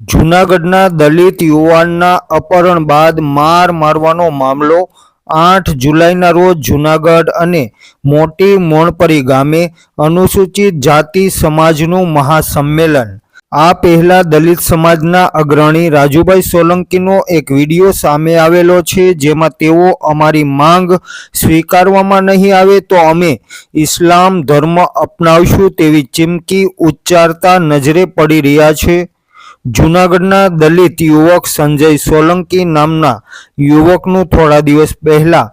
જૂનાગઢના દલિત યુવાનના અપહરણ બાદ માર મારવાનો મામલો 8 જુલાઈના રોજ જૂનાગઢ અને મોટી મોણપરી ગામે અનુસૂચિત જાતિ સમાજનું મહાસંમેલન। આ પહેલા દલિત સમાજના અગ્રણી રાજુભાઈ સોલંકીનો એક વિડીયો સામે આવેલો છે, જેમાં તેઓ અમારી માંગ સ્વીકારવામાં નહીં આવે તો અમે ઇસ્લામ ધર્મ અપનાવશું તેવી ચીમકી ઉચ્ચારતા નજરે પડી રહ્યા છે। જૂનાગઢના દલિત યુવક સંજય સોલંકી નામના યુવકનું થોડા દિવસ પહેલા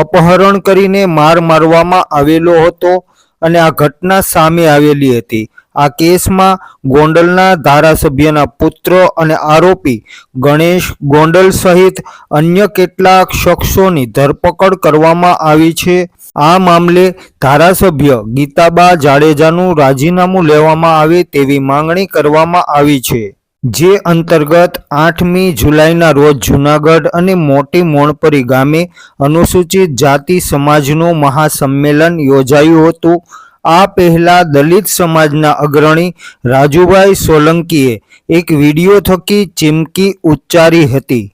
અપહરણ કરીને માર મારવામાં આવેલો હતો અને આ ઘટના સામે આવેલી હતી। આ કેસમાં ગોંડલના ધારાસભ્યના પુત્ર અને આરોપી ગણેશ ગોંડલ સહિત અન્ય કેટલાક શખ્સોની ધરપકડ કરવામાં આવી છે। આ મામલે ધારાસભ્ય ગીતાબા જાડેજાનું રાજીનામું લેવામાં આવે તેવી માંગણી કરવામાં આવી છે, જે અંતર્ગત 8મી જુલાઈના રોજ જૂનાગઢ અને મોટી મોણપરી ગામે અનુસૂચિત જાતિ સમાજનું મહાસંમેલન યોજાયું હતું। આ પહેલા દલિત સમાજના અગ્રણી રાજુભાઈ સોલંકીએ એક વિડીયો થકી ચીમકી ઉચ્ચારી હતી।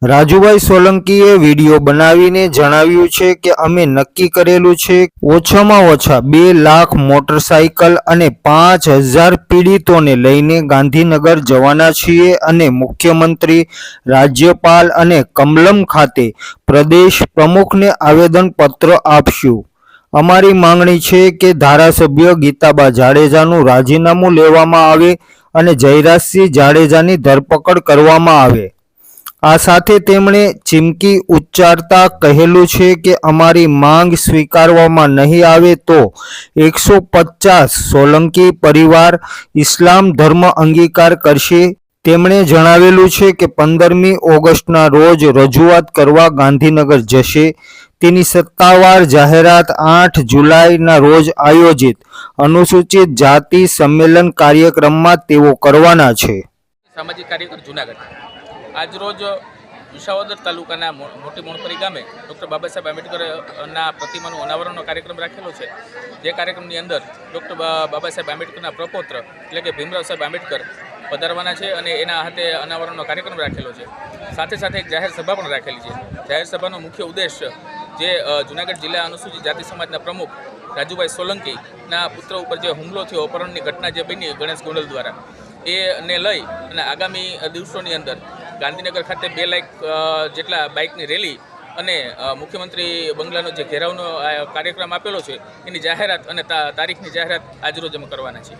રાજુભાઈ સોલંકીએ વિડીયો બનાવીને જણાવ્યું છે કે અમે નક્કી કરેલું છે ઓછામાં ઓછા 2 લાખ મોટરસાઇકલ અને 5000 પીડિતોને લઈને ગાંધીનગર જવાના છીએ અને મુખ્યમંત્રી, રાજ્યપાલ અને કમલમ ખાતે પ્રદેશ પ્રમુખને આવેદનપત્ર આપશું। અમારી માંગણી છે કે ધારાસભ્ય ગીતાબા જાડેજાનું રાજીનામું લેવામાં આવે અને જયરાજસિંહ જાડેજાની ધરપકડ કરવામાં આવે। આ સાથે તેમણે ચીમકી ઉચ્ચારતા કહેલું છે કે અમારી માંગ સ્વીકારવામાં નહીં આવે તો 150 સોલંકી પરિવાર ઇસ્લામ ધર્મ અંગીકાર કરશે। તેમણે જણાવેલું છે કે 15મી ઓગસ્ટના રોજ રજૂઆત કરવા ગાંધીનગર જશે। તેની સત્તાવાર જાહેરાત 8 જુલાઈના રોજ આયોજિત અનુસૂચિત જાતિ સંમેલન કાર્યક્રમમાં તેઓ કરવાના છે। સામાજિક કાર્યકર જૂનાગઢ આજરોજ વિસાવદર તાલુકાના મોટી મોણપરી ગામે ડૉક્ટર બાબા સાહેબ આંબેડકરના પ્રતિમાનું અનાવરણનો કાર્યક્રમ રાખેલો છે। જે કાર્યક્રમની અંદર ડૉક્ટર બાબા સાહેબ આંબેડકરના પ્રપૌત્ર એટલે કે ભીમરાવ સાહેબ આંબેડકર પધારવાના છે અને એના હાથે અનાવરણનો કાર્યક્રમ રાખેલો છે। સાથે સાથે એક જાહેર સભા પણ રાખેલી છે। જાહેર સભાનો મુખ્ય ઉદ્દેશ જે જૂનાગઢ જિલ્લા અનુસૂચિત જાતિ સમાજના પ્રમુખ રાજુભાઈ સોલંકીના પુત્ર ઉપર જે હુમલો થયો, અપહરણની ઘટના જે બની ગણેશ ગોંડલ દ્વારા, એને લઈ અને આગામી દિવસોની અંદર ગાંધીનગર ખાતે 2 લાખ જેટલા બાઇકની રેલી અને મુખ્યમંત્રી બંગલાનો જે ઘેરાવનો કાર્યક્રમ આપેલો છે એની જાહેરાત અને તારીખની જાહેરાત આજરોજ અમે કરવાના છીએ।